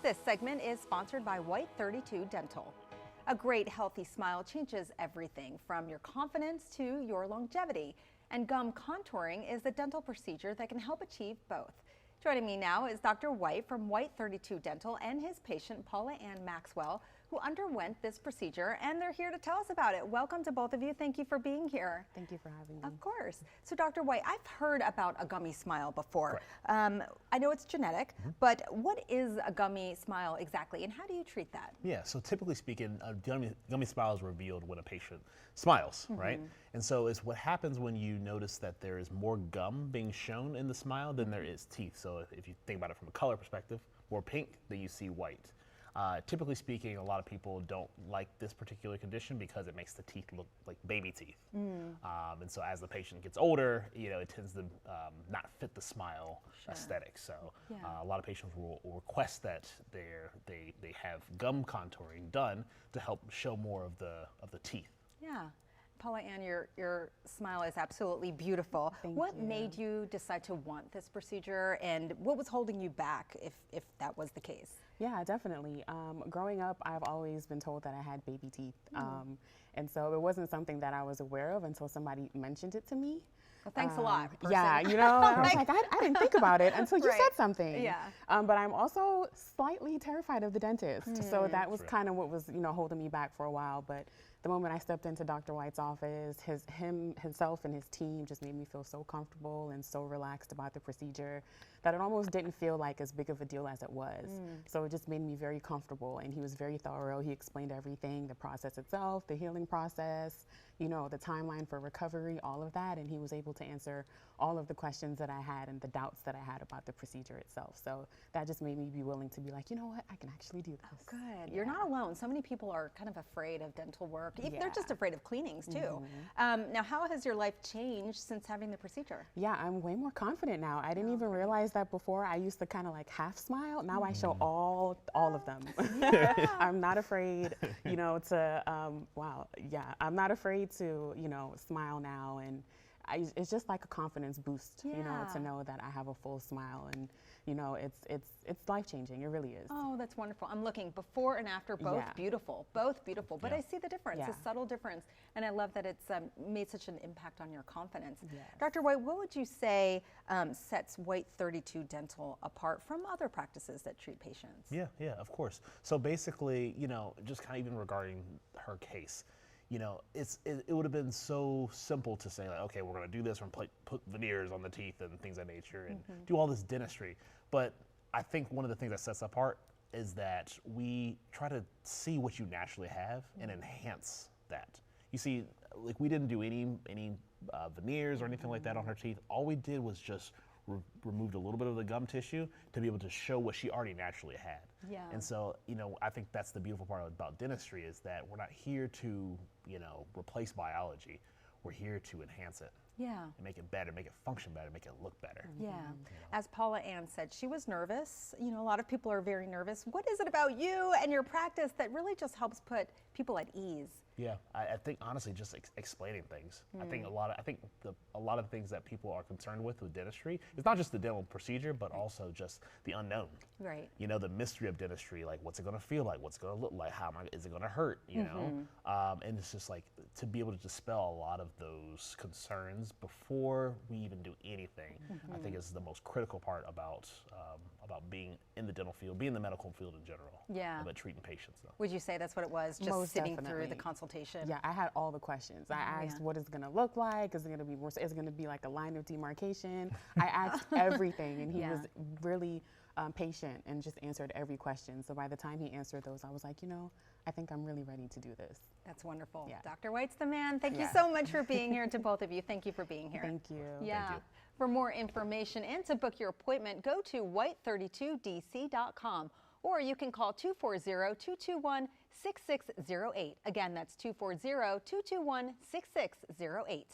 This segment is sponsored by White32 Dental. A great healthy smile changes everything from your confidence to your longevity. And gum contouring is the dental procedure that can help achieve both. Joining me now is Dr. White from White32 Dental and his patient Paula Ann Maxwell, who underwent this procedure, and they're here to tell us about it. Welcome to both of you. Thank you for being here. Thank you for having me. Of course. So Dr. White, I've heard about a gummy smile before. I know it's genetic, but what is a gummy smile exactly, and how do you treat that? Yeah, so typically speaking, a gummy smile is revealed when a patient smiles, right? And so it's what happens when you notice that there is more gum being shown in the smile than there is teeth. So if you think about it from a color perspective, more pink than you see white. Typically speaking, a lot of people don't like this particular condition because it makes the teeth look like baby teeth. And so as the patient gets older, it tends to not fit the smile aesthetic. So a lot of patients will request that they have gum contouring done to help show more of the teeth. Yeah. Paula Ann, your smile is absolutely beautiful. What made you decide to want this procedure, and what was holding you back if that was the case? Yeah, definitely. Growing up, I've always been told that I had baby teeth. And so it wasn't something that I was aware of until somebody mentioned it to me. Well, thanks a lot, person. Yeah, I was like, I didn't think about it until you said something. Yeah. But I'm also slightly terrified of the dentist. So that was kind of what was, holding me back for a while. But the moment I stepped into Dr. White's office, himself and his team just made me feel so comfortable and so relaxed about the procedure that it almost didn't feel like as big of a deal as it was. So it just made me very comfortable, and he was very thorough. He explained everything, the process itself, the healing process, the timeline for recovery, all of that, and he was able to answer all of the questions that I had and the doubts that I had about the procedure itself. So that just made me be willing to be like, you know what, I can actually do this. Oh, good. You're not alone. So many people are kind of afraid of dental work. They're just afraid of cleanings too. Now, how has your life changed since having the procedure? Yeah, I'm way more confident now. I didn't even realize that before. I used to kind of like half smile. Now I show all of them. I'm not afraid, I'm not afraid to, smile now, and it's just like a confidence boost, to know that I have a full smile, and it's life-changing. It really is. Oh, that's wonderful. I'm looking before and after, both beautiful, but I see the difference, a subtle difference, and I love that it's made such an impact on your confidence. Dr. White, what would you say sets White32 Dental apart from other practices that treat patients? Yeah, of course. So basically, just kind of even regarding her case, it would have been so simple to say, like, okay, we're going to do this, we're going to put veneers on the teeth and things of that nature and do all this dentistry. But I think one of the things that sets apart is that we try to see what you naturally have and enhance that. You see, like, we didn't do any veneers or anything like that on her teeth. All we did was just removed a little bit of the gum tissue to be able to show what she already naturally had. And so, I think that's the beautiful part about dentistry, is that we're not here to, replace biology. We're here to enhance it. And make it better, make it function better, make it look better. As Paula Ann said, she was nervous. A lot of people are very nervous. What is it about you and your practice that really just helps put people at ease? I think honestly, just explaining things. I think a lot of things that people are concerned with dentistry, it's not just the dental procedure, but also just the unknown. The mystery of dentistry, like, what's it going to feel like, what's it going to look like, is it going to hurt? And it's just like to be able to dispel a lot of those concerns before we even do anything. I think is the most critical part about being in the dental field, being in the medical field in general. About treating patients, though. Would you say that's what it was? Just Most sitting definitely. through the consultation? Yeah, I had all the questions. I asked, what is it going to look like? Is it going to be more? Is it going to be like a line of demarcation? I asked everything, and he was really patient and just answered every question. So by the time he answered those, I was like, I think I'm really ready to do this. That's wonderful. Dr. White's the man. Thank you so much for being here. To both of you, thank you for being here. Thank you. Thank you. For more information and to book your appointment, go to white32dc.com, or you can call 240-221-6608. Again, that's 240-221-6608.